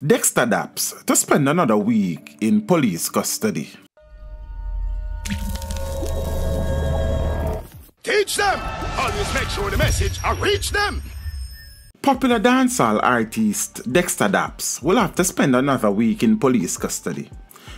Dexter Daps to spend another week in police custody. Teach them! Always make sure the message will reach them! Popular dancehall artist Dexter Daps will have to spend another week in police custody.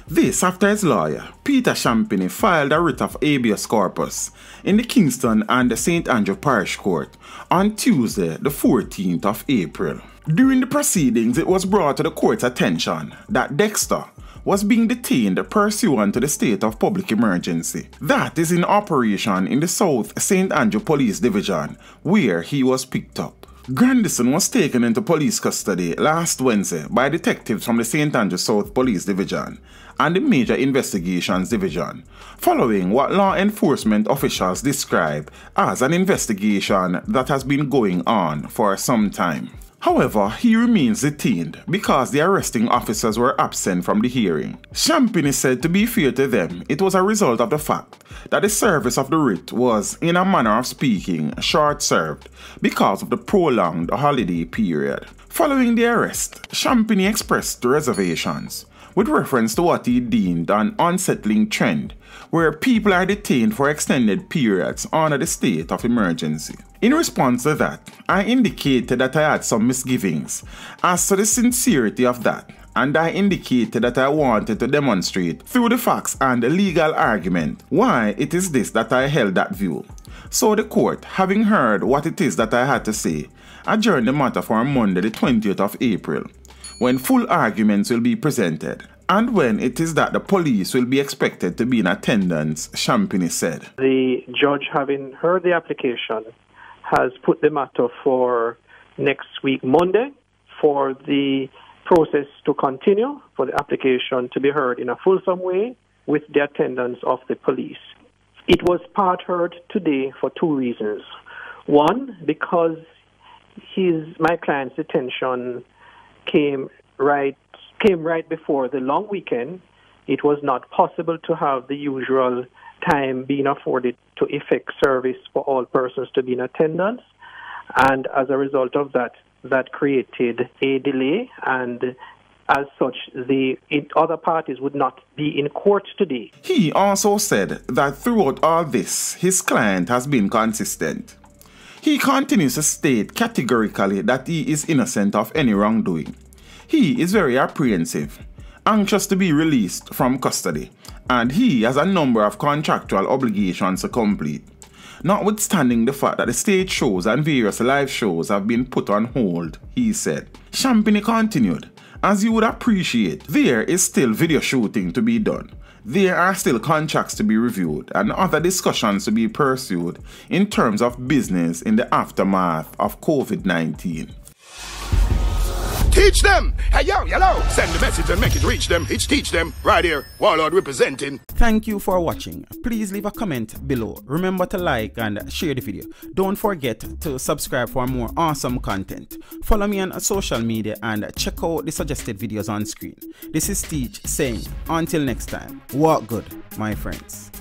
This after his lawyer, Peter Champagnie, filed a writ of habeas corpus in the Kingston and the St. Andrew Parish Court on Tuesday, the 14th of April. During the proceedings, it was brought to the court's attention that Dexter was being detained pursuant to the state of public emergency that is in operation in the South St. Andrew Police Division, where he was picked up. Grandison was taken into police custody last Wednesday by detectives from the St. Andrew South Police Division and the Major Investigations Division, following what law enforcement officials describe as an investigation that has been going on for some time. However, he remains detained because the arresting officers were absent from the hearing. Champagnie said, to be fair to them, it was a result of the fact that the service of the writ was, in a manner of speaking, short-served because of the prolonged holiday period. Following the arrest, Champagnie expressed reservations with reference to what he deemed an unsettling trend where people are detained for extended periods under the state of emergency. In response to that, I indicated that I had some misgivings as to the sincerity of that, and I indicated that I wanted to demonstrate through the facts and the legal argument why it is this that I held that view. So the court, having heard what it is that I had to say, adjourned the matter for Monday the 20th of April, when full arguments will be presented, and when it is that the police will be expected to be in attendance, Champagnie said. The judge, having heard the application, has put the matter for next week, Monday, for the process to continue, for the application to be heard in a fulsome way with the attendance of the police. It was part heard today for two reasons. One, because my client's detention came right before the long weekend. It was not possible to have the usual time being afforded to effect service for all persons to be in attendance, and as a result of that created a delay, and as such the other parties would not be in court today. He also said that throughout all this, his client has been consistent. He continues to state categorically that he is innocent of any wrongdoing. He is very apprehensive, anxious to be released from custody, and he has a number of contractual obligations to complete, notwithstanding the fact that the stage shows and various live shows have been put on hold, he said. Champagnie continued, as you would appreciate, there is still video shooting to be done. There are still contracts to be reviewed and other discussions to be pursued in terms of business in the aftermath of COVID-19. Teach them! Hey, yo, hello! Send the message and make it reach them. It's Teach Them, right here, Warlord representing. Thank you for watching. Please leave a comment below. Remember to like and share the video. Don't forget to subscribe for more awesome content. Follow me on social media and check out the suggested videos on screen. This is Teach saying, until next time, walk good, my friends.